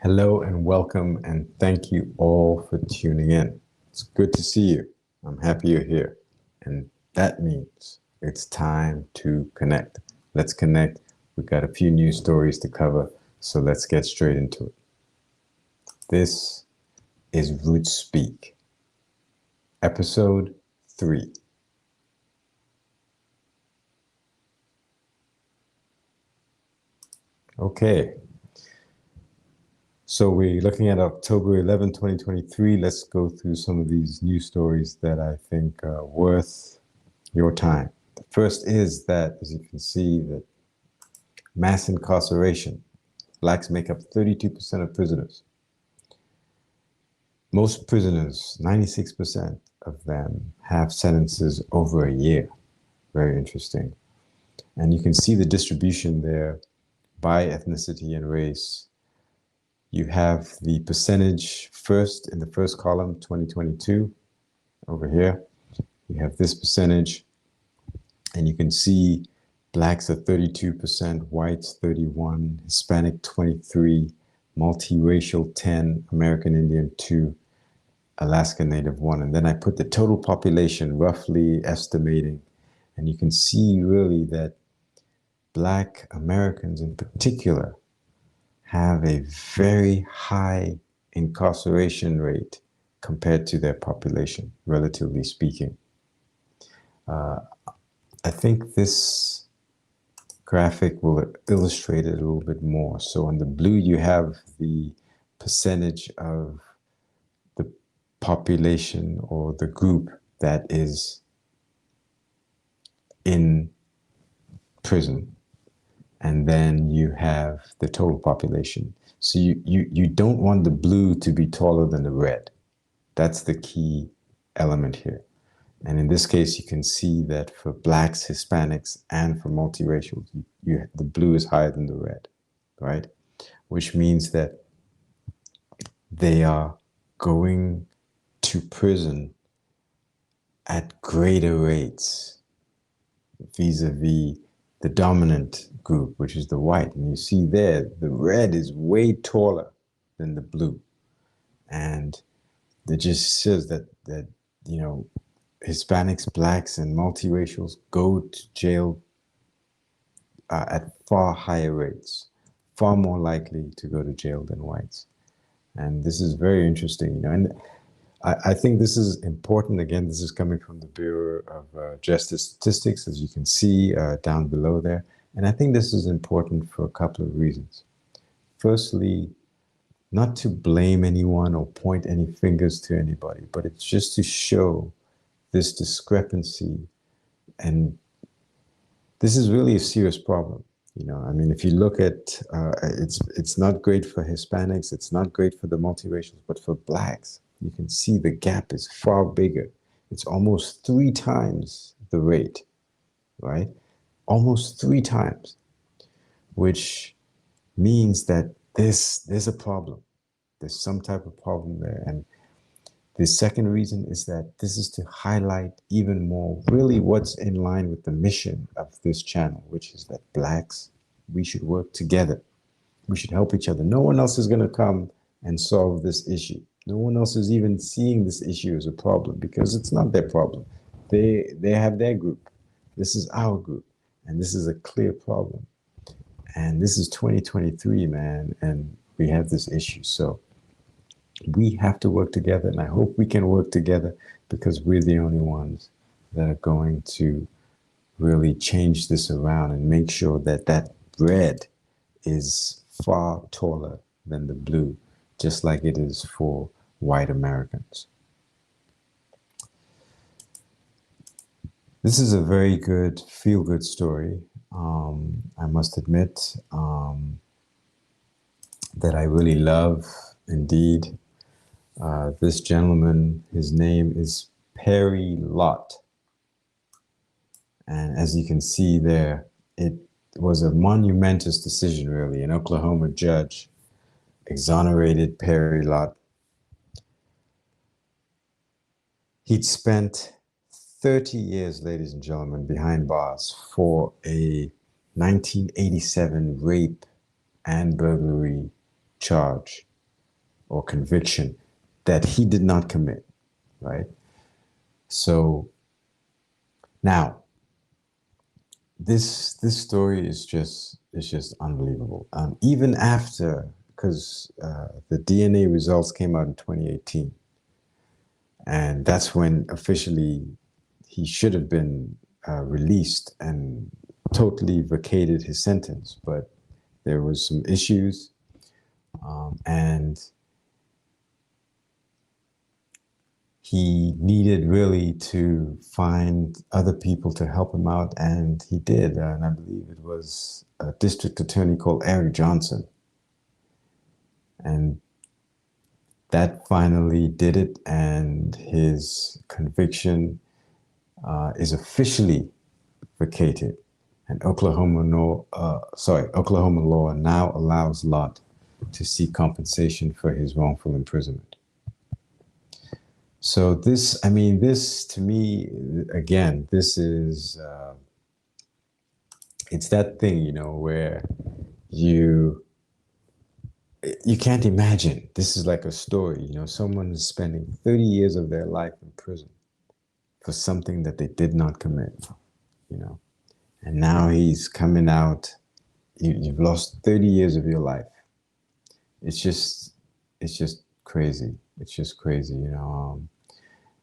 Hello and welcome, and thank you all for tuning in. It's good to see you. I'm happy you're here. And that means it's time to connect. Let's connect. We've got a few news stories to cover, so let's get straight into it. This is Root Speak, Episode 3. Okay. So we're looking at October 11, 2023. Let's go through some of these news stories that I think are worth your time. The first is that, as you can see, that mass incarceration. Blacks make up 32% of prisoners. Most prisoners, 96% of them, have sentences over a year. Very interesting. And you can see the distribution there by ethnicity and race. You have the percentage first in the first column, 2022, over here. You have this percentage, and you can see blacks are 32%, whites 31%, Hispanic 23%, multiracial 10%, American Indian 2%, Alaska Native 1%. And then I put the total population, roughly estimating, and you can see really that Black Americans in particular have a very high incarceration rate compared to their population, relatively speaking. I think this graphic will illustrate it a little bit more. So in the blue, you have the percentage of the population or the group that is in prison. And then you have the total population. So you don't want the blue to be taller than the red. That's the key element here. And in this case, you can see that for blacks, Hispanics, and for multiracial, the blue is higher than the red, right? Which means that they are going to prison at greater rates vis-a-vis the dominant group, which is the white. And you see there, the red is way taller than the blue. And it just says that you know, Hispanics, blacks, and multiracials go to jail at far higher rates, far more likely to go to jail than whites. And this is very interesting, you know. And I think this is important. Again, this is coming from the Bureau of Justice Statistics, as you can see down below there. And I think this is important for a couple of reasons. Firstly, not to blame anyone or point any fingers to anybody, but it's just to show this discrepancy. And this is really a serious problem. You know, I mean, if you look at, it's not great for Hispanics, it's not great for the multiracials, but for blacks, you can see the gap is far bigger. It's almost 3 times the rate, right? Almost 3 times, which means that there's a problem. There's some type of problem there. And the second reason is that this is to highlight even more really what's in line with the mission of this channel, which is that blacks, we should work together. We should help each other. No one else is going to come and solve this issue. No one else is even seeing this issue as a problem because it's not their problem. They have their group. This is our group. And this is a clear problem. And this is 2023, man. And we have this issue. So we have to work together. And I hope we can work together because we're the only ones that are going to really change this around and make sure that that red is far taller than the blue, just like it is for white Americans. This is a very good, feel-good story. I must admit that I really love, indeed, this gentleman. His name is Perry Lott. And as you can see there, it was a momentous decision, really. An Oklahoma judge exonerated Perry Lott. He'd spent 30 years, ladies and gentlemen, behind bars for a 1987 rape and burglary charge or conviction that he did not commit, right? So now, this story is just unbelievable. Even after, because the DNA results came out in 2018, and that's when officially he should have been released and totally vacated his sentence. But there was some issues, and he needed really to find other people to help him out, and he did. And I believe it was a district attorney called Eric Johnson. And that finally did it, and his conviction is officially vacated. And Oklahoma law now allows Lott to seek compensation for his wrongful imprisonment. So this to me, again, this is, it's that thing, where you can't imagine. This is like a story, someone is spending 30 years of their life in prison for something that they did not commit, and now he's coming out. You've lost 30 years of your life. It's just crazy. It's just crazy,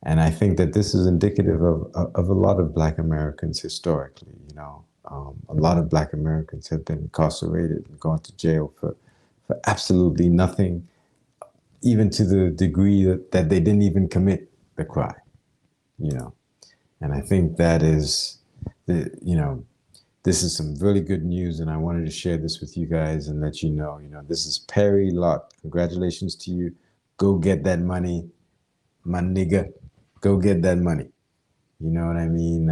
and I think that this is indicative of a lot of Black Americans historically. A lot of Black Americans have been incarcerated and gone to jail for absolutely nothing, even to the degree that they didn't even commit the crime. And I think that is this is some really good news, and I wanted to share this with you guys and let you know, this is Perry Lott. Congratulations to you. Go get that money, my nigga. Go get that money. You know what I mean?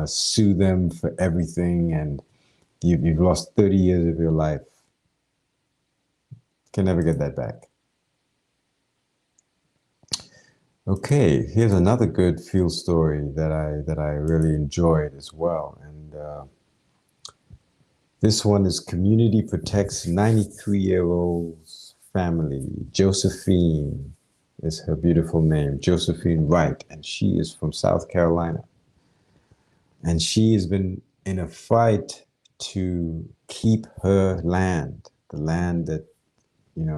Sue them for everything, and you've lost 30 years of your life. Can never get that back. Okay, here's another good field story that I really enjoyed as well, and this one is Community Protects 93-year-old's family. Josephine is her beautiful name, Josephine Wright, and she is from South Carolina. And she has been in a fight to keep her land, the land that,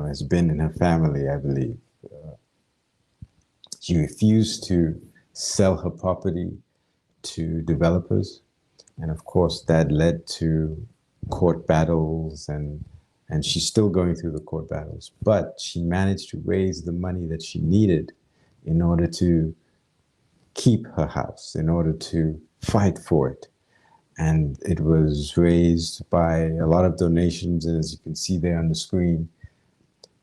has been in her family, I believe. She refused to sell her property to developers. And of course, that led to court battles, and she's still going through the court battles. But she managed to raise the money that she needed in order to keep her house, in order to fight for it. And it was raised by a lot of donations. And as you can see there on the screen,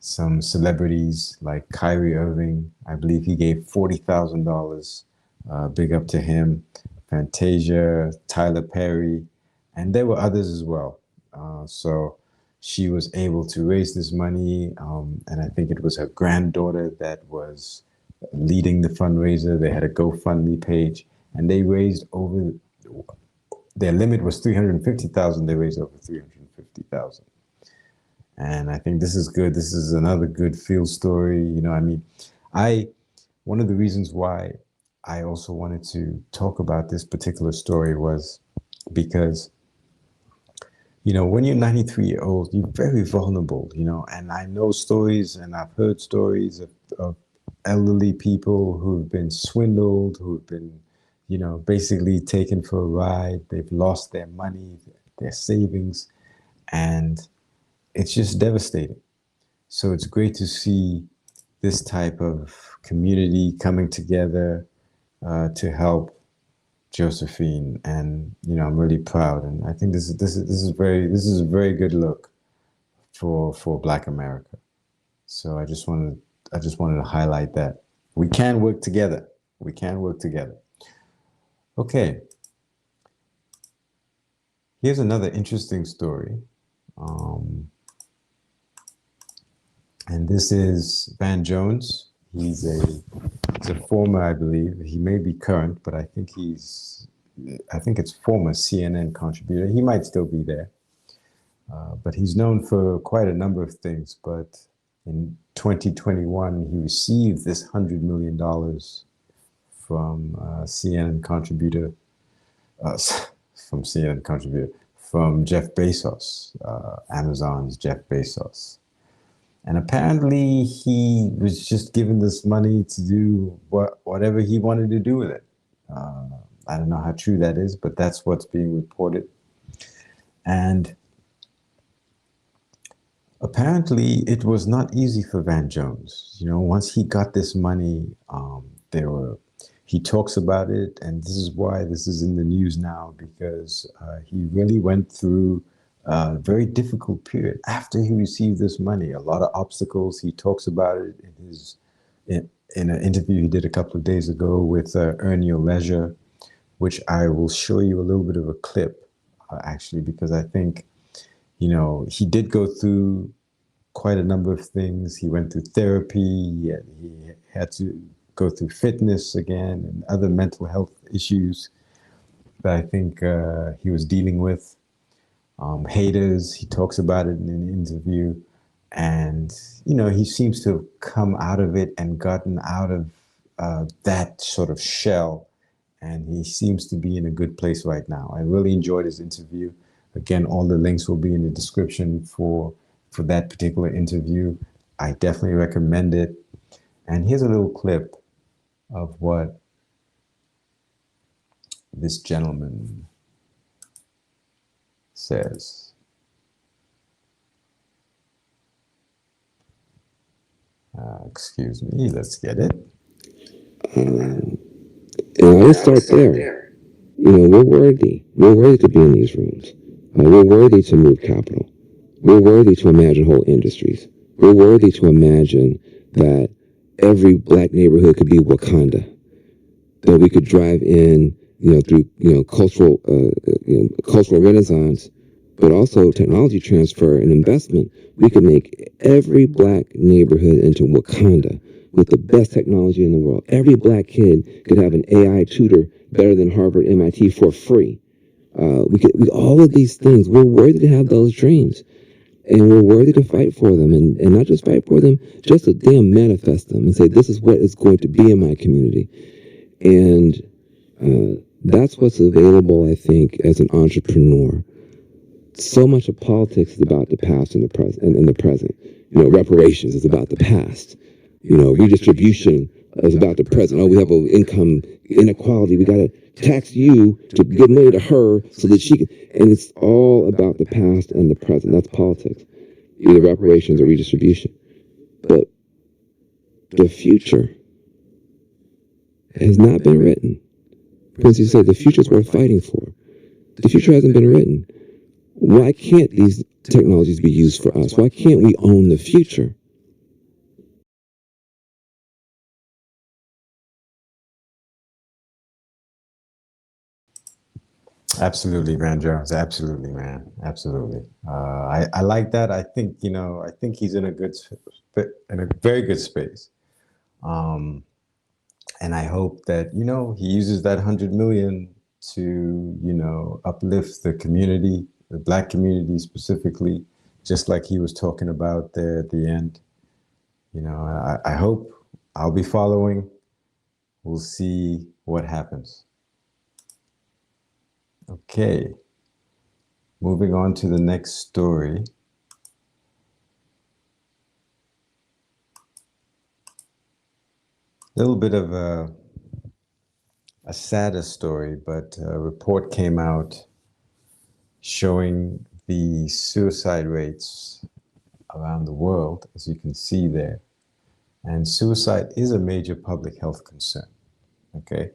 some celebrities like Kyrie Irving, I believe he gave $40,000. Big up to him. Fantasia, Tyler Perry, and there were others as well. So she was able to raise this money, and I think it was her granddaughter that was leading the fundraiser. They had a GoFundMe page, and they raised over, their limit was $350,000. They raised over $350,000. And I think this is good. This is another good field story. One of the reasons why I also wanted to talk about this particular story was because, when you're 93 years old, you're very vulnerable, and I know stories, and I've heard stories of elderly people who've been swindled, who've been, basically taken for a ride. They've lost their money, their savings, and it's just devastating. So it's great to see this type of community coming together to help Josephine, and I'm really proud, and I think this is a very good look for Black America. So I just wanted to highlight that we can work together. We can work together. Okay. Here's another interesting story, and this is Van Jones. He's a former, I believe, he may be current, but I think it's former CNN contributor. He might still be there, but he's known for quite a number of things. But In 2021, he received this $100 million from CNN contributor, uh, from CNN contributor, from Jeff Bezos, Amazon's Jeff Bezos. And apparently he was just given this money to do whatever he wanted to do with it. I don't know how true that is, but that's what's being reported. And apparently it was not easy for Van Jones. You know, once he got this money, he talks about it, and this is why this is in the news now, because he really went through a very difficult period after he received this money. A lot of obstacles. He talks about it in an interview he did a couple of days ago with Earn Your Leisure, which I will show you a little bit of a clip, actually, because I think, you know, he did go through quite a number of things. He went through therapy. He had to go through fitness again and other mental health issues that I think he was dealing with. Haters, he talks about it in an interview. And, you know, he seems to have come out of it and gotten out of that sort of shell. And he seems to be in a good place right now. I really enjoyed his interview. Again, all the links will be in the description for that particular interview. I definitely recommend it. And here's a little clip of what this gentleman says. Excuse me, let's get it. And I would start there. You know, we're worthy. We're worthy to be in these rooms. We're worthy to move capital. We're worthy to imagine whole industries. We're worthy to imagine that every black neighborhood could be Wakanda. That we could drive in, you know, through, you know, cultural renaissance, but also technology transfer and investment. We could make every black neighborhood into Wakanda with the best technology in the world. Every black kid could have an AI tutor better than Harvard, MIT for free. We all of these things. We're worthy to have those dreams, and we're worthy to fight for them, and not just fight for them, just to damn manifest them and say, this is what is going to be in my community. And that's what's available, I think, as an entrepreneur. So much of politics is about the past and the present. And the present, you know, reparations is about the past. You know, redistribution is about the present. Oh, we have an income inequality. We got to tax you to give money to her so that she can. And it's all about the past and the present. That's politics, either reparations or redistribution. But the future has not been written. Prince used to say, the future is worth fighting for. The future hasn't been written. Why can't these technologies be used for us? Why can't we own the future? Absolutely, Van Jones. Absolutely, man. Absolutely. I like that. I think, you know, I think he's in a in a very good space. Um, and I hope that, you know, he uses that 100 million to, you know, uplift the community, the black community specifically, just like he was talking about there at the end. You know, I hope. I'll be following. We'll see what happens. Okay. Moving on to the next story. A little bit of a sadder story, but a report came out showing the suicide rates around the world, as you can see there. And suicide is a major public health concern. Okay.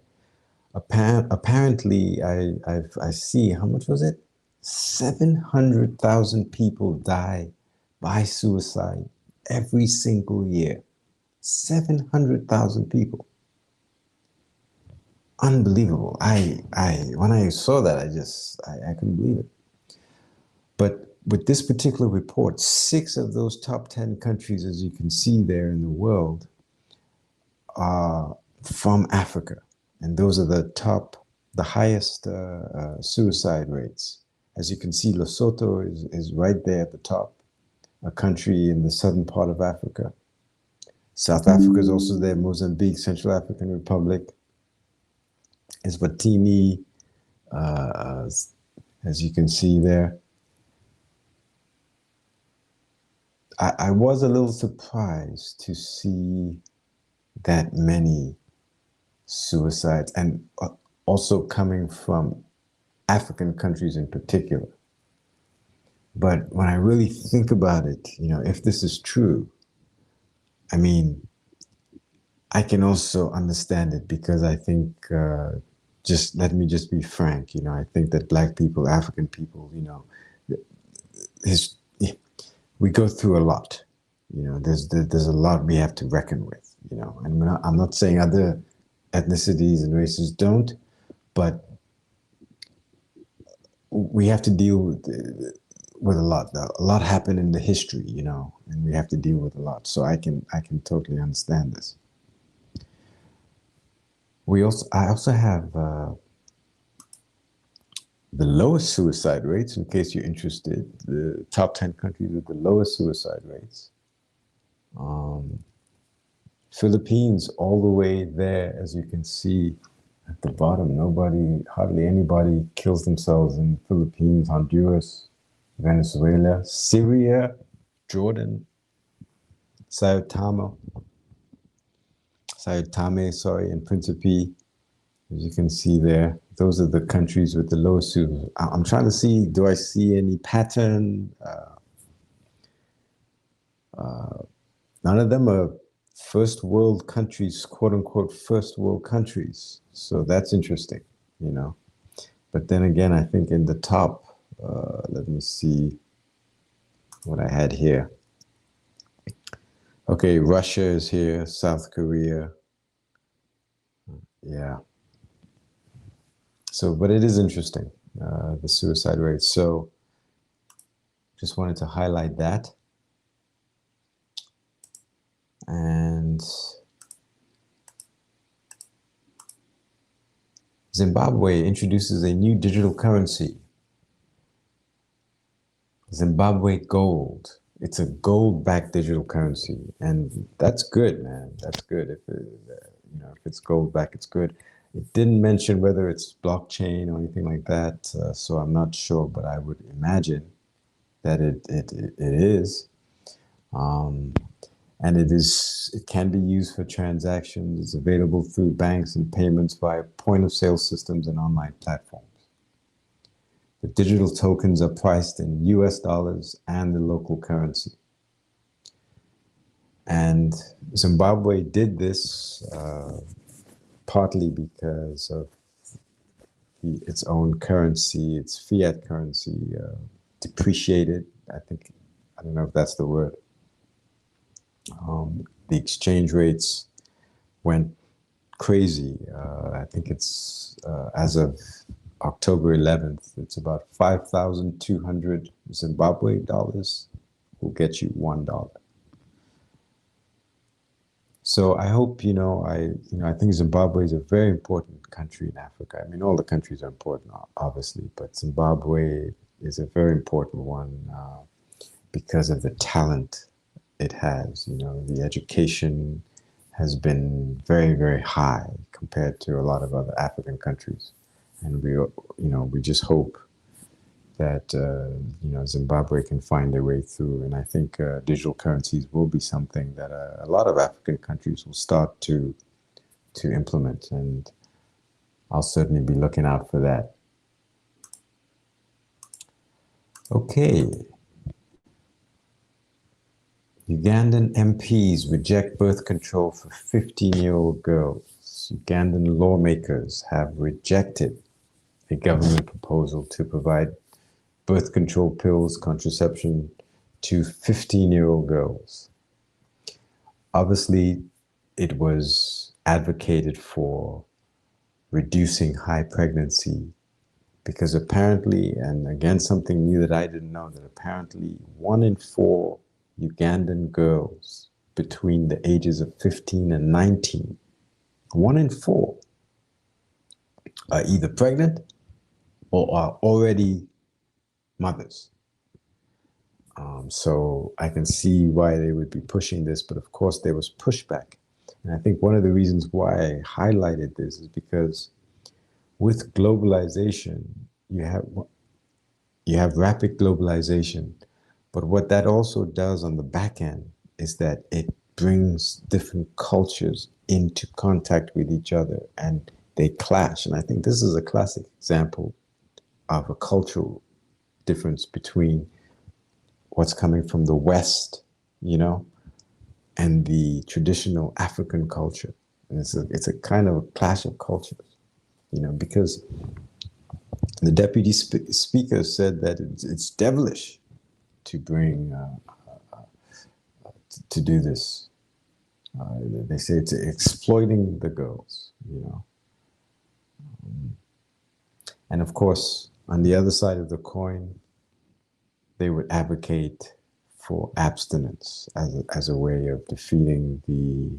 Apparently, I see, how much was it? 700,000 people die by suicide every single year. 700,000 people. Unbelievable. When I saw that, I couldn't believe it. But with this particular report, 6 of those top 10 countries, as you can see there in the world, are from Africa. And those are the highest suicide rates. As you can see, Lesotho is right there at the top. a country in the southern part of Africa. South Africa is also there, Mozambique, Central African Republic, Eswatini, as you can see there. I was a little surprised to see that many suicides, and also coming from African countries in particular. But when I really think about it, if this is true, I mean, I can also understand it, because I think, just let me just be frank, I think that Black people, African people, his, we go through a lot. There's a lot we have to reckon with, and I'm not saying other ethnicities and races don't, but we have to deal with a lot. A lot happened in the history, and we have to deal with a lot. So I can totally understand this. I also have the lowest suicide rates, in case you're interested. The top 10 countries with the lowest suicide rates. Philippines, all the way there, as you can see at the bottom. Hardly anybody kills themselves in Philippines, Honduras, Venezuela, Syria, Jordan, Sao Tome, and Principe. As you can see there, those are the countries with the lowest suicide. I'm trying to see, do I see any pattern? None of them are first world countries, quote unquote, first world countries. So that's interesting, But then again, I think in the top, let me see what I had here. Okay, Russia is here, South Korea. Yeah. So, but it is interesting, the suicide rate. So just wanted to highlight that. And Zimbabwe introduces a new digital currency, Zimbabwe Gold. It's a gold-backed digital currency, and that's good, man. That's good. If it's gold-backed, it's good. It didn't mention whether it's blockchain or anything like that, so I'm not sure, but I would imagine that it is. And it can be used for transactions. It's available through banks and payments via point-of-sale systems and online platforms. The digital tokens are priced in US dollars and the local currency. And Zimbabwe did this partly because of its own currency, its fiat currency depreciated. I don't know if that's the word. The exchange rates went crazy. I think it's as of October 11th, it's about 5,200 Zimbabwe dollars will get you $1. So I hope, I think Zimbabwe is a very important country in Africa. I mean, all the countries are important, obviously, but Zimbabwe is a very important one because of the talent it has. The education has been very, very high compared to a lot of other African countries. And we just hope that, Zimbabwe can find their way through. And I think digital currencies will be something that a lot of African countries will start to implement. And I'll certainly be looking out for that. Okay. Ugandan MPs reject birth control for 15-year-old girls. Ugandan lawmakers have rejected a government proposal to provide birth control pills, contraception to 15-year-old girls. Obviously, it was advocated for reducing high pregnancy because apparently, and again, something new that I didn't know, that apparently 1 in 4 Ugandan girls between the ages of 15 and 19, 1 in 4 are either pregnant or are already mothers. So I can see why they would be pushing this, but of course there was pushback. And I think one of the reasons why I highlighted this is because with globalization, you have you have rapid globalization, but what that also does on the back end is that it brings different cultures into contact with each other and they clash. And I think this is a classic example of a cultural difference between what's coming from the West, you know, and the traditional African culture. And it's a kind of a clash of cultures, you know, because the deputy speaker said that it's devilish to bring to do this. They say it's exploiting the girls, you know. And of course, on the other side of the coin, they would advocate for abstinence as a way of defeating the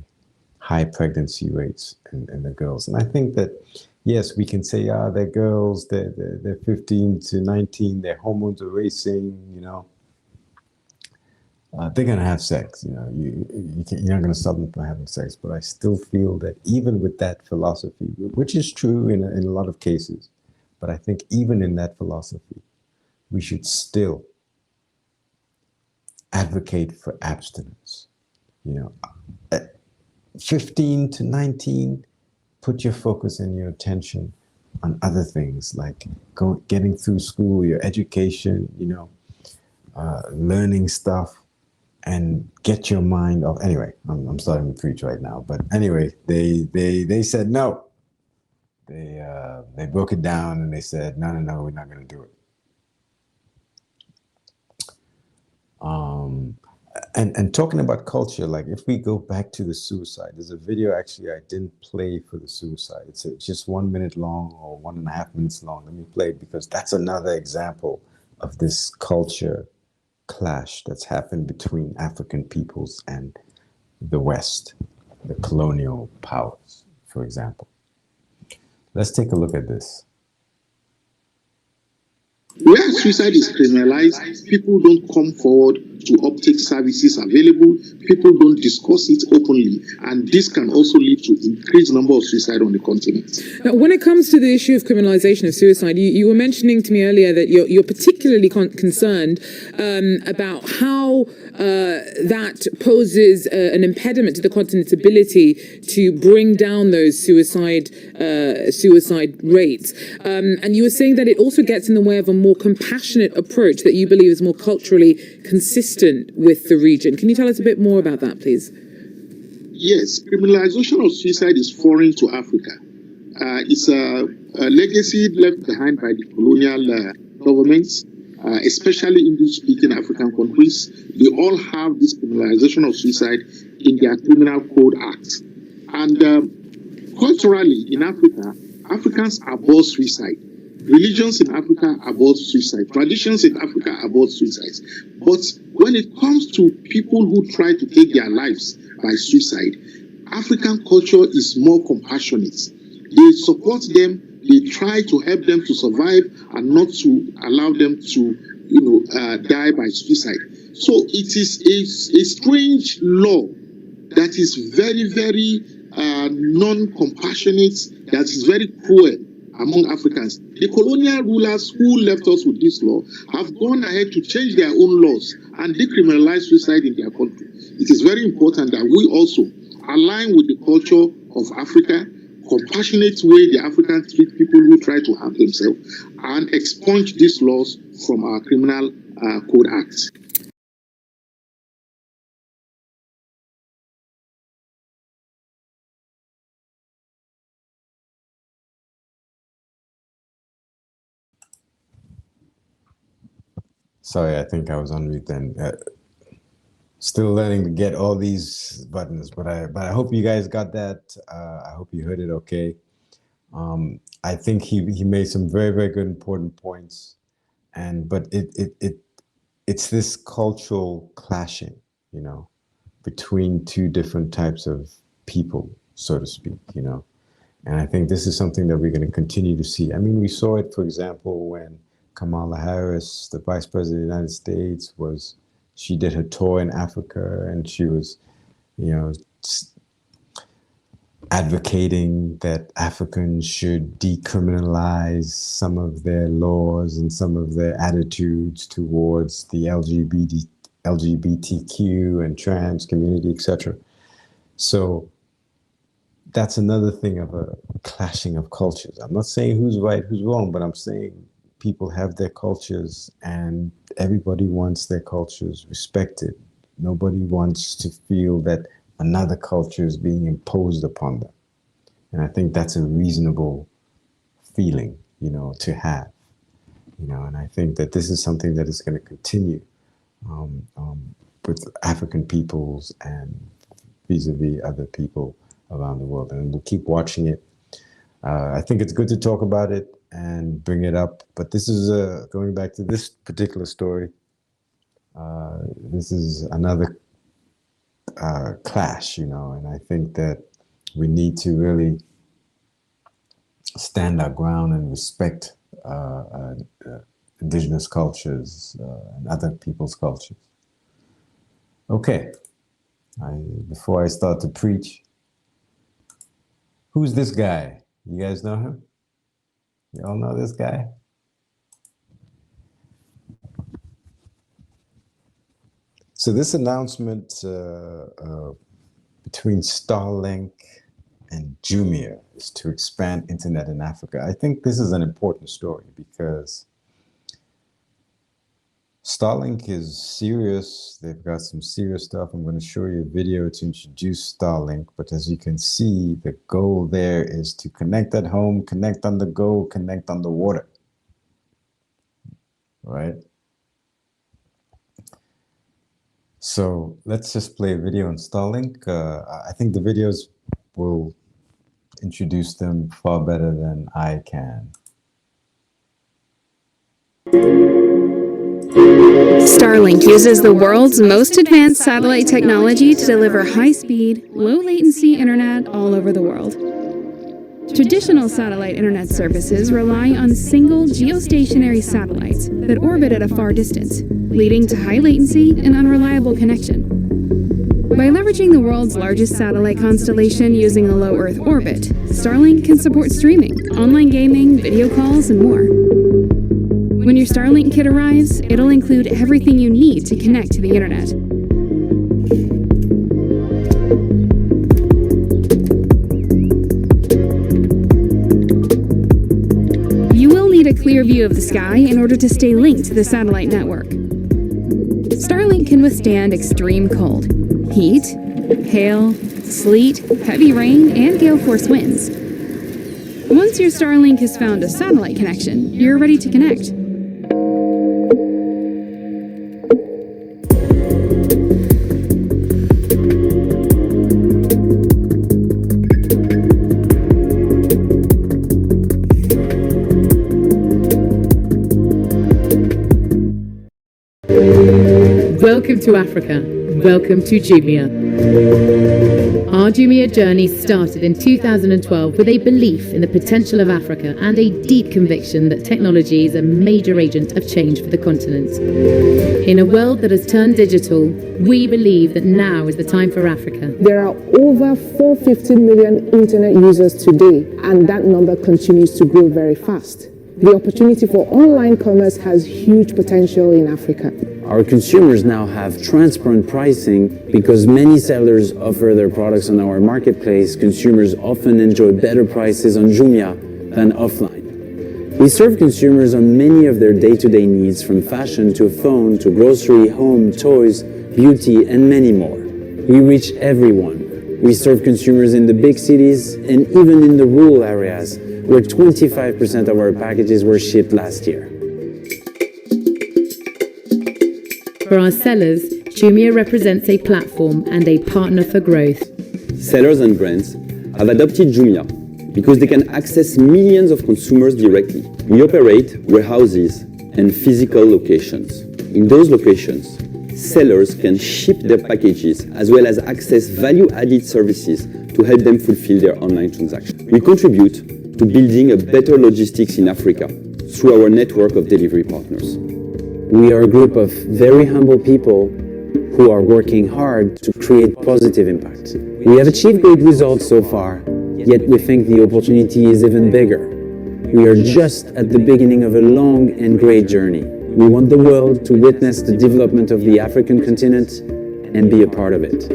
high pregnancy rates in the girls. And I think that, yes, we can say, they're girls, they're 15 to 19, their hormones are racing, you know. They're going to have sex, you know, you're not going to stop them from having sex. But I still feel that even with that philosophy, which is true in a lot of cases, but I think even in that philosophy, we should still advocate for abstinence. You know, at 15 to 19, put your focus and your attention on other things like getting through school, your education, you know, learning stuff, and get your mind off. Anyway, I'm starting to preach right now, but anyway, they said no. They broke it down and they said no, we're not going to do it. And talking about culture, like if we go back to the suicide, there's a video actually I didn't play for the suicide. It's just 1 minute long or 1.5 minutes long. Let me play it because that's another example of this culture clash that's happened between African peoples and the West, the colonial powers, for example. Let's take a look at this. Where suicide is criminalized, people don't come forward to uptake services available. People don't discuss it openly, and this can also lead to increased number of suicide on the continent. Now, when it comes to the issue of criminalization of suicide, you were mentioning to me earlier that you're particularly concerned about how that poses an impediment to the continent's ability to bring down those suicide rates. And you were saying that it also gets in the way of a more compassionate approach that you believe is more culturally consistent with the region. Can you tell us a bit more about that, please? Yes, criminalization of suicide is foreign to Africa. It's a legacy left behind by the colonial governments, especially English-speaking African countries. They all have this criminalization of suicide in their criminal code act. And culturally in Africa, Africans abhor suicide. Religions in Africa abhor suicide. Traditions in Africa abhor suicide. But when it comes to people who try to take their lives by suicide, African culture is more compassionate. They support them. They try to help them to survive and not to allow them to, die by suicide. So it is a strange law that is very, very non-compassionate, that is very cruel among Africans. The colonial rulers who left us with this law have gone ahead to change their own laws and decriminalize suicide in their country. It is very important that we also align with the culture of Africa, compassionate way the Africans treat people who try to harm themselves, and expunge these laws from our criminal code act. Sorry, I think I was on mute then. Still learning to get all these buttons, but I hope you guys got that. I hope you heard it okay. I think he made some very, very good important points, but it's this cultural clashing, you know, between two different types of people, so to speak, you know. And I think this is something that we're going to continue to see. I mean, we saw it, for example, when Kamala Harris, the Vice President of the United States, was she did her tour in Africa, and she was, you know, advocating that Africans should decriminalize some of their laws and some of their attitudes towards the LGBTQ and trans community, etc. So that's another thing of a clashing of cultures. I'm not saying who's right, who's wrong, but I'm saying people have their cultures and everybody wants their cultures respected. Nobody wants to feel that another culture is being imposed upon them. And I think that's a reasonable feeling, you know, to have, you know, and I think that this is something that is going to continue with African peoples and vis-a-vis other people around the world. And we'll keep watching it. I think it's good to talk about it and bring it up, but this is going back to this particular story. This is another clash, you know, and I think that we need to really stand our ground and respect indigenous cultures and other people's cultures. Okay, before I start to preach, who's this guy? You guys know him? You all know this guy? So this announcement between Starlink and Jumia is to expand internet in Africa. I think this is an important story because Starlink is serious. They've got some serious stuff. I'm going to show you a video to introduce Starlink, but as you can see, the goal there is to connect at home, connect on the go, connect on the water, right? So let's just play a video on Starlink. I think the videos will introduce them far better than I can. Starlink uses the world's most advanced satellite technology to deliver high-speed, low-latency internet all over the world. Traditional satellite internet services rely on single geostationary satellites that orbit at a far distance, leading to high latency and unreliable connection. By leveraging the world's largest satellite constellation using a low Earth orbit, Starlink can support streaming, online gaming, video calls, and more. When your Starlink kit arrives, it'll include everything you need to connect to the internet. You will need a clear view of the sky in order to stay linked to the satellite network. Starlink can withstand extreme cold, heat, hail, sleet, heavy rain, and gale force winds. Once your Starlink has found a satellite connection, you're ready to connect. Welcome to Africa. Welcome to Jumia. Our Jumia journey started in 2012 with a belief in the potential of Africa and a deep conviction that technology is a major agent of change for the continent. In a world that has turned digital, we believe that now is the time for Africa. There are over 450 million internet users today, and that number continues to grow very fast. The opportunity for online commerce has huge potential in Africa. Our consumers now have transparent pricing because many sellers offer their products on our marketplace. Consumers often enjoy better prices on Jumia than offline. We serve consumers on many of their day-to-day needs, from fashion to phone to grocery, home, toys, beauty, and many more. We reach everyone. We serve consumers in the big cities and even in the rural areas, where 25% of our packages were shipped last year. For our sellers, Jumia represents a platform and a partner for growth. Sellers and brands have adopted Jumia because they can access millions of consumers directly. We operate warehouses and physical locations. In those locations, sellers can ship their packages as well as access value-added services to help them fulfill their online transactions. We contribute to building a better logistics in Africa through our network of delivery partners. We are a group of very humble people who are working hard to create positive impact. We have achieved great results so far, yet we think the opportunity is even bigger. We are just at the beginning of a long and great journey. We want the world to witness the development of the African continent and be a part of it.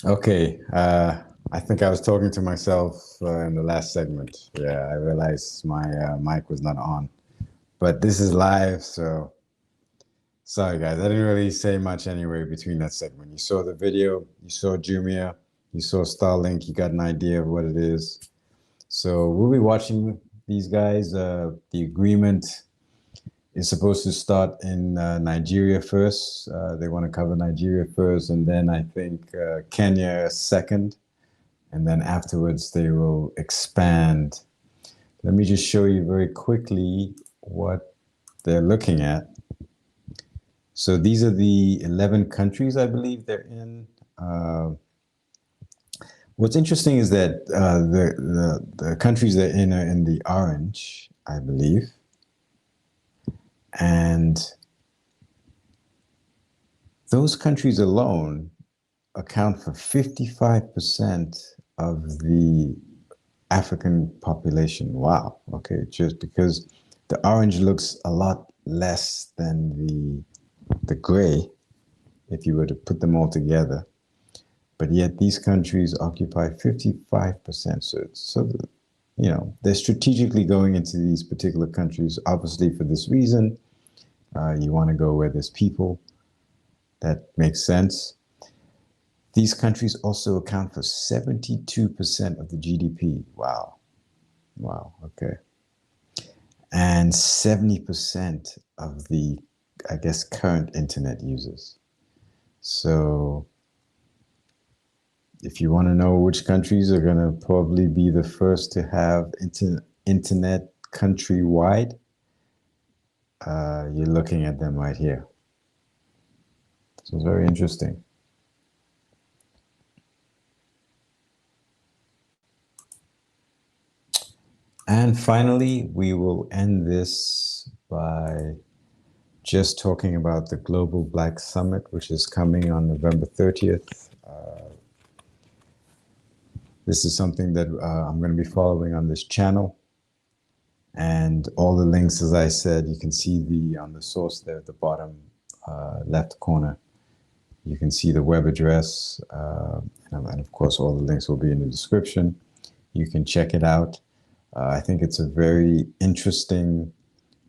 Okay, I think I was talking to myself in the last segment. Yeah, I realized my mic was not on. But this is live, so sorry guys. I didn't really say much anyway between that segment. You saw the video, you saw Jumia, you saw Starlink, you got an idea of what it is. So we'll be watching these guys. The agreement is supposed to start in Nigeria first. They want to cover Nigeria first, and then I think Kenya second. And then afterwards, they will expand. Let me just show you very quickly what they're looking at. So these are the 11 countries I believe they're in. What's interesting is that the countries they're in are in the orange, I believe. And those countries alone account for 55% of the African population. Wow. Okay. Just because the orange looks a lot less than the gray, if you were to put them all together. But yet these countries occupy 55%. So you know, they're strategically going into these particular countries, obviously for this reason. You want to go where there's people. That makes sense. These countries also account for 72% of the GDP. Wow. Wow. Okay. And 70% of the, I guess, current internet users. So if you want to know which countries are going to probably be the first to have internet countrywide, you're looking at them right here. So it's very interesting. And finally, we will end this by just talking about the Global Black Summit, which is coming on November 30th. This is something that I'm going to be following on this channel. And all the links, as I said, you can see on the source there at the bottom left corner. You can see the web address, and of course, all the links will be in the description. You can check it out. I think it's a very interesting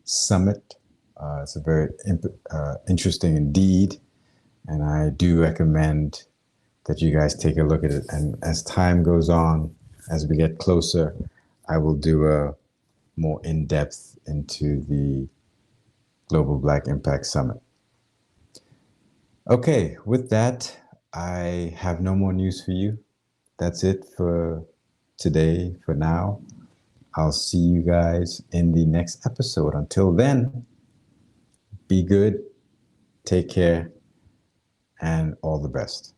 summit. It's a very interesting indeed, and I do recommend that you guys take a look at it. And as time goes on, as we get closer, I will do a more in-depth into the Global Black Impact Summit. Okay, with that, I have no more news for you. That's it for today, for now. I'll see you guys in the next episode. Until then, be good, take care, and all the best.